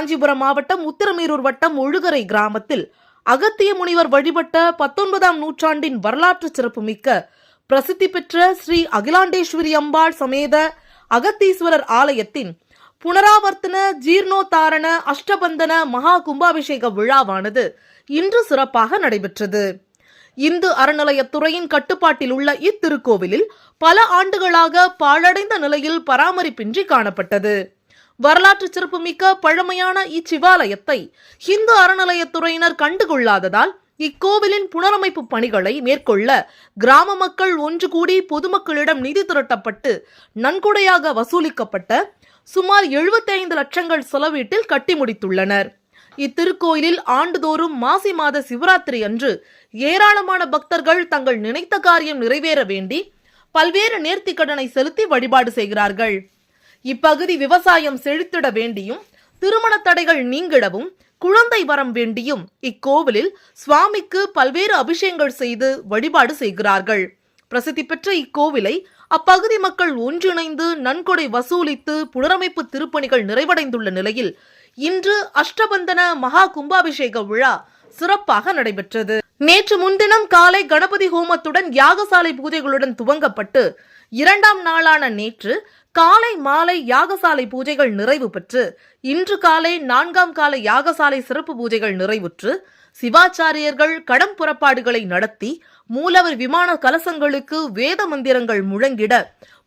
காஞ்சிபுரம் மாவட்டம் உத்திரமேரூர் வட்டம் ஒழுகரை கிராமத்தில் அகத்திய முனிவர் வழிபட்ட 19ஆம் நூற்றாண்டின் வரலாற்று சிறப்புமிக்க பிரசித்தி பெற்ற ஸ்ரீ அகிலாண்டேஸ்வரி அம்பாள் சமேத அகத்தீஸ்வரர் ஆலயத்தின் புனராவர்த்தன ஜீர்ணோத்தாரண அஷ்டபந்தன மகா கும்பாபிஷேக விழாவானது இன்று சிறப்பாக நடைபெற்றது. இந்து அறநிலையத்துறையின் கட்டுப்பாட்டில் உள்ள இத்திருக்கோவிலில் பல ஆண்டுகளாக பாழடைந்த நிலையில் பராமரிப்பின்றி காணப்பட்டது. வரலாற்று சிறப்புமிக்க பழமையான இச்சிவாலயத்தை இந்து அறநிலையத்துறையினர் கண்டுகொள்ளாததால் இக்கோவிலின் புனரமைப்பு பணிகளை மேற்கொள்ள கிராம மக்கள் ஒன்று கூடி பொதுமக்களிடம் நிதி திரட்டப்பட்டு நன்கொடையாக வசூலிக்கப்பட்ட சுமார் 75 லட்சங்கள் செலவீட்டில் கட்டி முடித்துள்ளனர். இத்திருக்கோயிலில் ஆண்டுதோறும் மாசி மாத சிவராத்திரி அன்று ஏராளமான பக்தர்கள் தங்கள் நினைத்த காரியம் நிறைவேற வேண்டி பல்வேறு நேர்த்திக்கடனை செலுத்தி வழிபாடு செய்கிறார்கள். இப்பகுதி விவசாயம் செழித்திட வேண்டியும் திருமண தடைகள் நீங்கிடவும் குழந்தை வரம் வேண்டியும் இக்கோவிலில் சுவாமிக்கு பல்வேறு அபிஷேகங்கள் செய்து வழிபாடு செய்கிறார்கள். பிரசித்தி பெற்ற இக்கோவிலை அப்பகுதி மக்கள் ஒன்றிணைந்து நன்கொடை வசூலித்து புனரமைப்பு திருப்பணிகள் நிறைவடைந்துள்ள நிலையில் இன்று அஷ்டபந்தன மகா கும்பாபிஷேக விழா சிறப்பாக நடைபெற்றது. நேற்று முன்தினம் காலை கணபதி ஹோமத்துடன் யாகசாலை பூஜைகளுடன் துவங்கப்பட்டு 2ஆம் நாளான நேற்று காலை மாலை யாகசாலை பூஜைகள் நிறைவு பெற்று இன்று காலை 4ஆம் கால யாகசாலை சிறப்பு பூஜைகள் நிறைவுற்று சிவாச்சாரியர்கள் கடம் புறப்பாடுகளை நடத்தி மூலவர் விமான கலசங்களுக்கு வேத மந்திரங்கள் முழங்கிட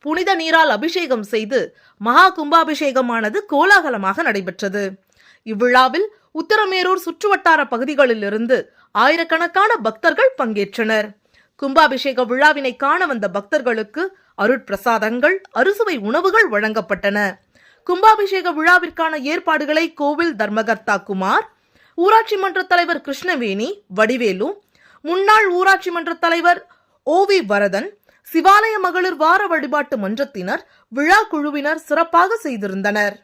புனித நீரால் அபிஷேகம் செய்து மகா கும்பாபிஷேகமானது கோலாகலமாக நடைபெற்றது. இவ்விழாவில் உத்திரமேரூர் சுற்றுவட்டார பகுதிகளில் இருந்து ஆயிரக்கணக்கான பக்தர்கள் பங்கேற்றனர். கும்பாபிஷேக விழாவினை காண வந்த பக்தர்களுக்கு அருட்பிரசாதங்கள் அறுசுவை உணவுகள் வழங்கப்பட்டன. கும்பாபிஷேக விழாவிற்கான ஏற்பாடுகளை கோவில் தர்மகர்த்தா குமார், ஊராட்சி மன்ற தலைவர் கிருஷ்ணவேணி, வடிவேலு, முன்னாள் ஊராட்சி மன்ற தலைவர் ஓவி வரதன், சிவாலய மகளிர் வார வழிபாட்டு மன்றத்தினர், விழா குழுவினர் சிறப்பாக செய்திருந்தனர்.